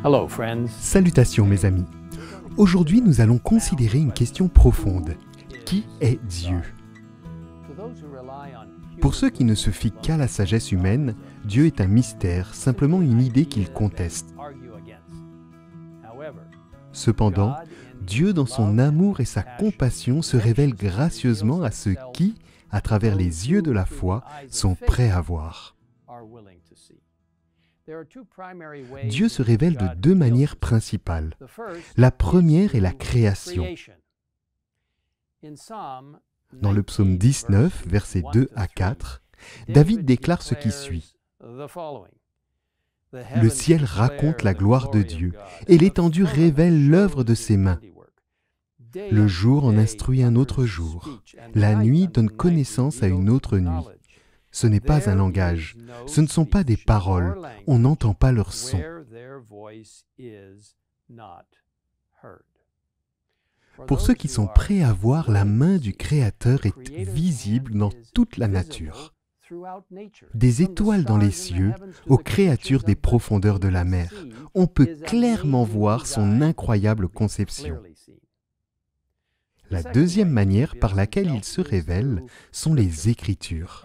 Hello, friends. Salutations mes amis. Aujourd'hui nous allons considérer une question profonde. Qui est Dieu? Pour ceux qui ne se fient qu'à la sagesse humaine, Dieu est un mystère, simplement une idée qu'ils contestent. Cependant, Dieu dans son amour et sa compassion se révèle gracieusement à ceux qui, à travers les yeux de la foi, sont prêts à voir. Dieu se révèle de deux manières principales. La première est la création. Dans le psaume 19, versets 2 à 4, David déclare ce qui suit. Le ciel raconte la gloire de Dieu, et l'étendue révèle l'œuvre de ses mains. Le jour en instruit un autre jour, la nuit donne connaissance à une autre nuit. Ce n'est pas un langage, ce ne sont pas des paroles, on n'entend pas leur son. Pour ceux qui sont prêts à voir, la main du Créateur est visible dans toute la nature. Des étoiles dans les cieux, aux créatures des profondeurs de la mer, on peut clairement voir son incroyable conception. La deuxième manière par laquelle il se révèle sont les Écritures.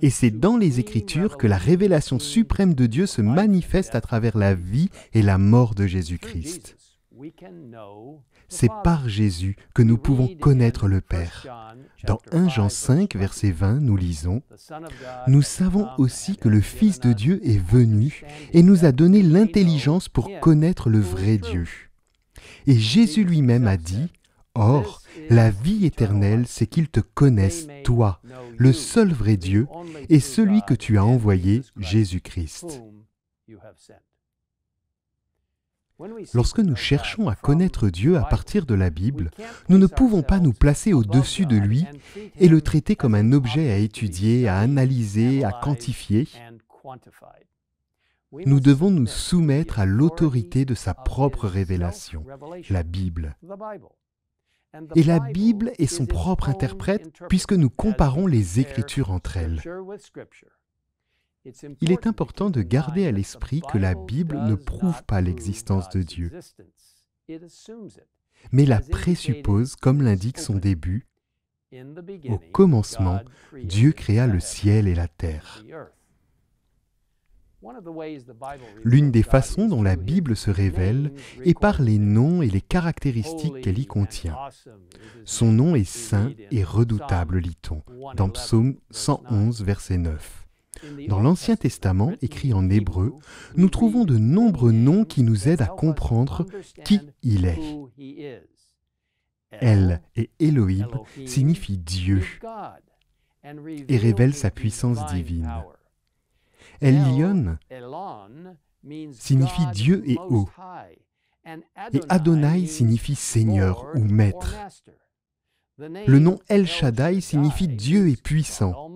Et c'est dans les Écritures que la révélation suprême de Dieu se manifeste à travers la vie et la mort de Jésus-Christ. C'est par Jésus que nous pouvons connaître le Père. Dans 1 Jean 5, verset 20, nous lisons « Nous savons aussi que le Fils de Dieu est venu et nous a donné l'intelligence pour connaître le vrai Dieu. » Et Jésus lui-même a dit « Or, la vie éternelle, c'est qu'ils te connaissent, toi, le seul vrai Dieu, et celui que tu as envoyé, Jésus-Christ. » Lorsque nous cherchons à connaître Dieu à partir de la Bible, nous ne pouvons pas nous placer au-dessus de lui et le traiter comme un objet à étudier, à analyser, à quantifier. Nous devons nous soumettre à l'autorité de sa propre révélation, la Bible. Et la Bible est son propre interprète puisque nous comparons les Écritures entre elles. Il est important de garder à l'esprit que la Bible ne prouve pas l'existence de Dieu, mais la présuppose comme l'indique son début. Au commencement, Dieu créa le ciel et la terre. L'une des façons dont la Bible se révèle est par les noms et les caractéristiques qu'elle y contient. Son nom est saint et redoutable, lit-on, dans Psaume 111, verset 9. Dans l'Ancien Testament, écrit en hébreu, nous trouvons de nombreux noms qui nous aident à comprendre qui il est. El et Elohim signifient Dieu et révèlent sa puissance divine. Elyon signifie Dieu et haut, et Adonai signifie Seigneur ou Maître. Le nom El Shaddai signifie Dieu est puissant.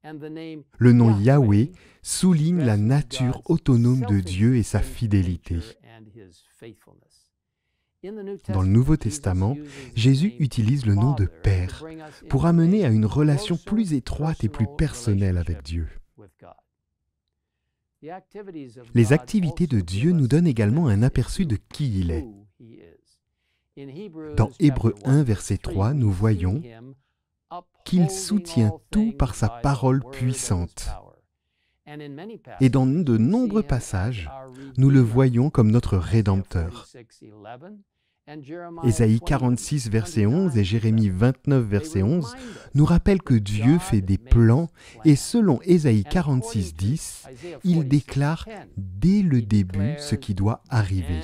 Le nom Yahweh souligne la nature autonome de Dieu et sa fidélité. Dans le Nouveau Testament, Jésus utilise le nom de Père pour amener à une relation plus étroite et plus personnelle avec Dieu. Les activités de Dieu nous donnent également un aperçu de qui il est. Dans Hébreux 1, verset 3, nous voyons qu'il soutient tout par sa parole puissante. Et dans de nombreux passages, nous le voyons comme notre Rédempteur. Ésaïe 46, verset 11 et Jérémie 29, verset 11 nous rappellent que Dieu fait des plans et selon Ésaïe 46, 10, il déclare dès le début ce qui doit arriver.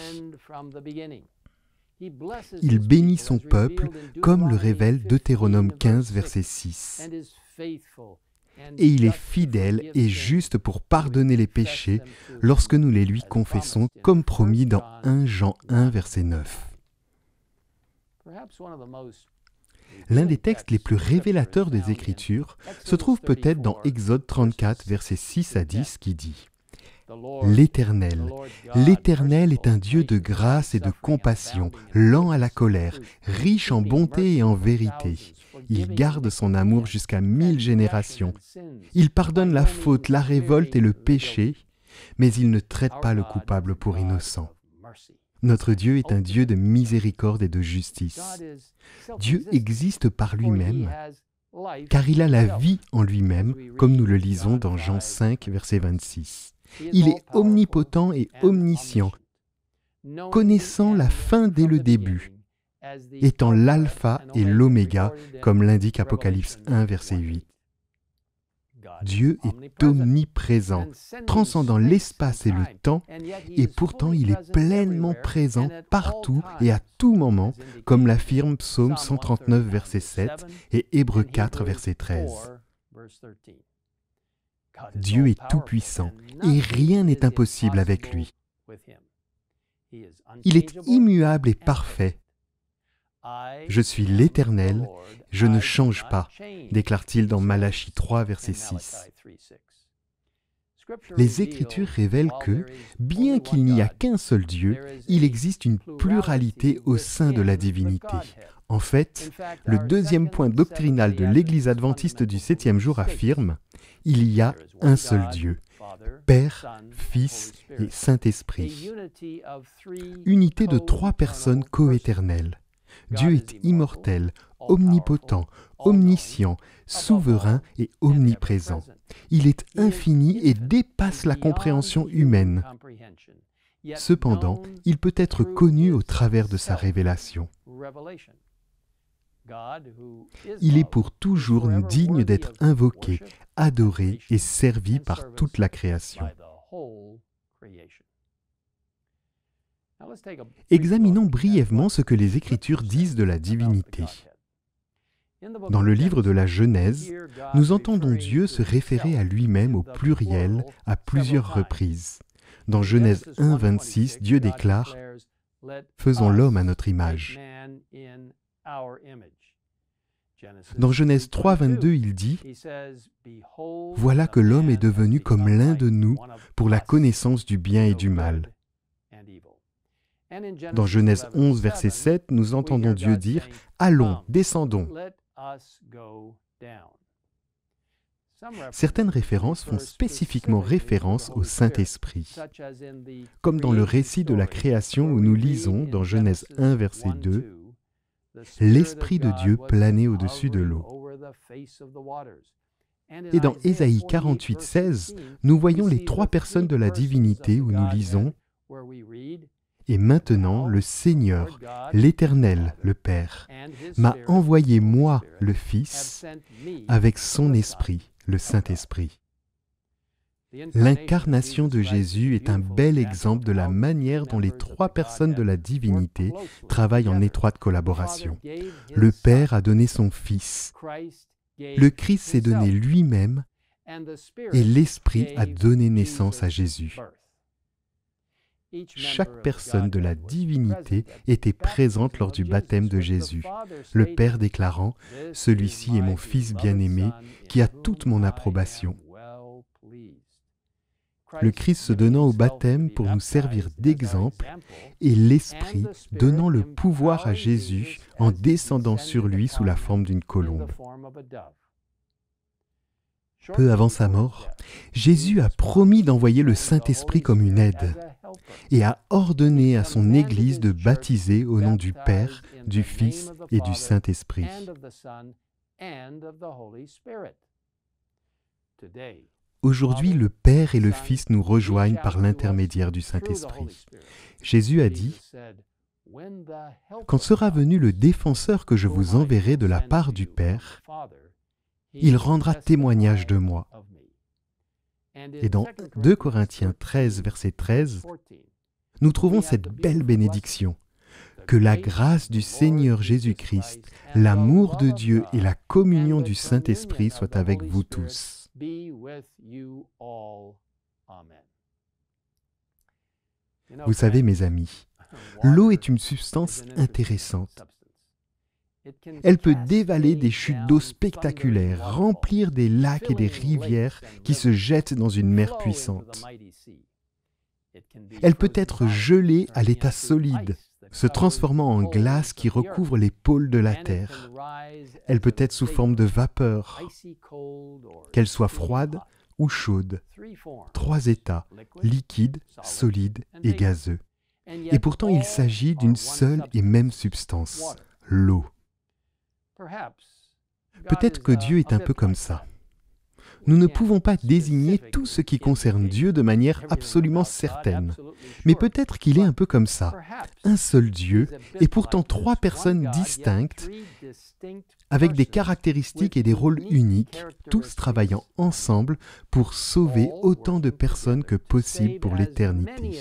Il bénit son peuple comme le révèle Deutéronome 15, verset 6. Et il est fidèle et juste pour pardonner les péchés lorsque nous les lui confessons comme promis dans 1 Jean 1, verset 9. L'un des textes les plus révélateurs des Écritures se trouve peut-être dans Exode 34, versets 6 à 10, qui dit « L'Éternel est un Dieu de grâce et de compassion, lent à la colère, riche en bonté et en vérité. Il garde son amour jusqu'à 1000 générations. Il pardonne la faute, la révolte et le péché. mais il ne traite pas le coupable pour innocent. Notre Dieu est un Dieu de miséricorde et de justice. Dieu existe par lui-même, car il a la vie en lui-même, comme nous le lisons dans Jean 5, verset 26. Il est omnipotent et omniscient, connaissant la fin dès le début, étant l'alpha et l'oméga, comme l'indique Apocalypse 1, verset 8. Dieu est omniprésent, transcendant l'espace et le temps, et pourtant il est pleinement présent partout et à tout moment, comme l'affirme Psaume 139, verset 7 et Hébreux 4, verset 13. Dieu est tout-puissant et rien n'est impossible avec lui. Il est immuable et parfait. Je suis l'Éternel, je ne change pas, déclare-t-il dans Malachie 3, verset 6. Les Écritures révèlent que, bien qu'il n'y a qu'un seul Dieu, il existe une pluralité au sein de la divinité. En fait, le deuxième point doctrinal de l'Église adventiste du 7e jour affirme « Il y a un seul Dieu, Père, Fils et Saint-Esprit. » Unité de trois personnes coéternelles. Dieu est immortel, omnipotent, omniscient, souverain et omniprésent. Il est infini et dépasse la compréhension humaine. Cependant, il peut être connu au travers de sa révélation. Il est pour toujours digne d'être invoqué, adoré et servi par toute la création. Examinons brièvement ce que les Écritures disent de la divinité. Dans le livre de la Genèse, nous entendons Dieu se référer à lui-même au pluriel à plusieurs reprises. Dans Genèse 1, 26, Dieu déclare « Faisons l'homme à notre image ». Dans Genèse 3, 22, il dit « Voilà que l'homme est devenu comme l'un de nous pour la connaissance du bien et du mal. » Dans Genèse 11, verset 7, nous entendons Dieu dire « Allons, descendons ». Certaines références font spécifiquement référence au Saint-Esprit, comme dans le récit de la création où nous lisons dans Genèse 1, verset 2, « L'Esprit de Dieu planait au-dessus de l'eau ». Et dans Ésaïe 48, 16, nous voyons les trois personnes de la divinité où nous lisons « Et maintenant, le Seigneur, l'Éternel, le Père, m'a envoyé moi, le Fils, avec son Esprit, le Saint-Esprit. » L'incarnation de Jésus est un bel exemple de la manière dont les trois personnes de la divinité travaillent en étroite collaboration. Le Père a donné son Fils, le Christ s'est donné lui-même, et l'Esprit a donné naissance à Jésus. Chaque personne de la divinité était présente lors du baptême de Jésus, le Père déclarant « Celui-ci est mon Fils bien-aimé, qui a toute mon approbation ». Le Christ se donnant au baptême pour nous servir d'exemple, et l'Esprit donnant le pouvoir à Jésus en descendant sur lui sous la forme d'une colombe. Peu avant sa mort, Jésus a promis d'envoyer le Saint-Esprit comme une aide et a ordonné à son Église de baptiser au nom du Père, du Fils et du Saint-Esprit. Aujourd'hui, le Père et le Fils nous rejoignent par l'intermédiaire du Saint-Esprit. Jésus a dit « Quand sera venu le défenseur que je vous enverrai de la part du Père, il rendra témoignage de moi. » Et dans 2 Corinthiens 13, verset 13, nous trouvons cette belle bénédiction. Que la grâce du Seigneur Jésus-Christ, l'amour de Dieu et la communion du Saint-Esprit soient avec vous tous. Vous savez, mes amis, l'eau est une substance intéressante. Elle peut dévaler des chutes d'eau spectaculaires, remplir des lacs et des rivières qui se jettent dans une mer puissante. Elle peut être gelée à l'état solide, se transformant en glace qui recouvre les pôles de la Terre. Elle peut être sous forme de vapeur. Qu'elle soit froide, ou chaude, 3 états, liquide, solide et gazeux. Et pourtant il s'agit d'une seule et même substance, l'eau. Peut-être que Dieu est un peu comme ça. Nous ne pouvons pas désigner tout ce qui concerne Dieu de manière absolument certaine. Mais peut-être qu'il est un peu comme ça. Un seul Dieu, et pourtant 3 personnes distinctes, avec des caractéristiques et des rôles uniques, tous travaillant ensemble pour sauver autant de personnes que possible pour l'éternité.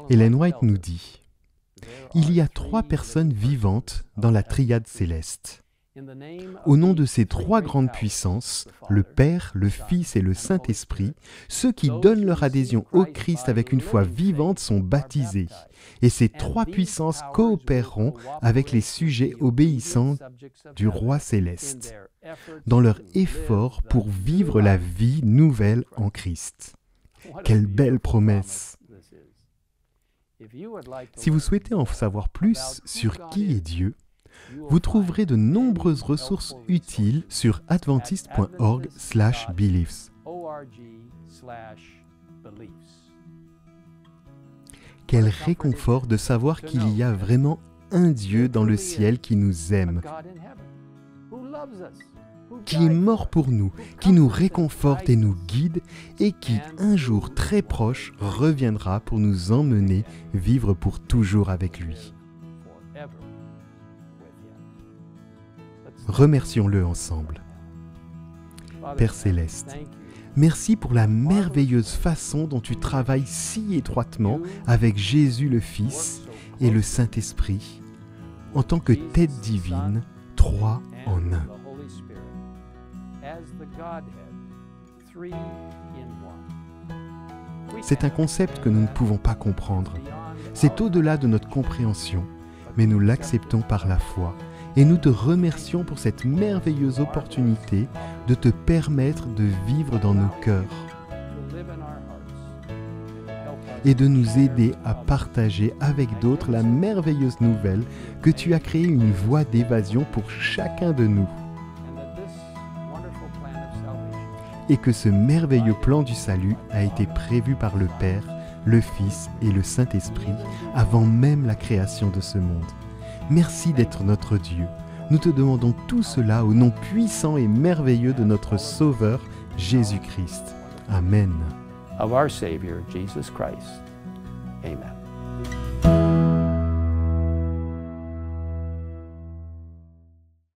Ellen White nous dit, « Il y a 3 personnes vivantes dans la triade céleste. Au nom de ces 3 grandes puissances, le Père, le Fils et le Saint-Esprit, ceux qui donnent leur adhésion au Christ avec une foi vivante sont baptisés. Et ces 3 puissances coopéreront avec les sujets obéissants du Roi céleste, dans leur effort pour vivre la vie nouvelle en Christ. » Quelle belle promesse! Si vous souhaitez en savoir plus sur qui est Dieu, vous trouverez de nombreuses ressources utiles sur adventist.org/beliefs. Quel réconfort de savoir qu'il y a vraiment un Dieu dans le ciel qui nous aime, qui est mort pour nous, qui nous réconforte et nous guide, et qui, un jour très proche, reviendra pour nous emmener vivre pour toujours avec lui. Remercions-le ensemble. Père Céleste, merci pour la merveilleuse façon dont tu travailles si étroitement avec Jésus le Fils et le Saint-Esprit, en tant que tête divine, 3 en 1. C'est un concept que nous ne pouvons pas comprendre. C'est au-delà de notre compréhension, mais nous l'acceptons par la foi. Et nous te remercions pour cette merveilleuse opportunité de te permettre de vivre dans nos cœurs et de nous aider à partager avec d'autres la merveilleuse nouvelle que tu as créé une voie d'évasion pour chacun de nous. Et que ce merveilleux plan du salut a été prévu par le Père, le Fils et le Saint-Esprit avant même la création de ce monde. Merci d'être notre Dieu. Nous te demandons tout cela au nom puissant et merveilleux de notre Sauveur, Jésus-Christ. Amen. Of our Savior, Jesus Christ. Amen.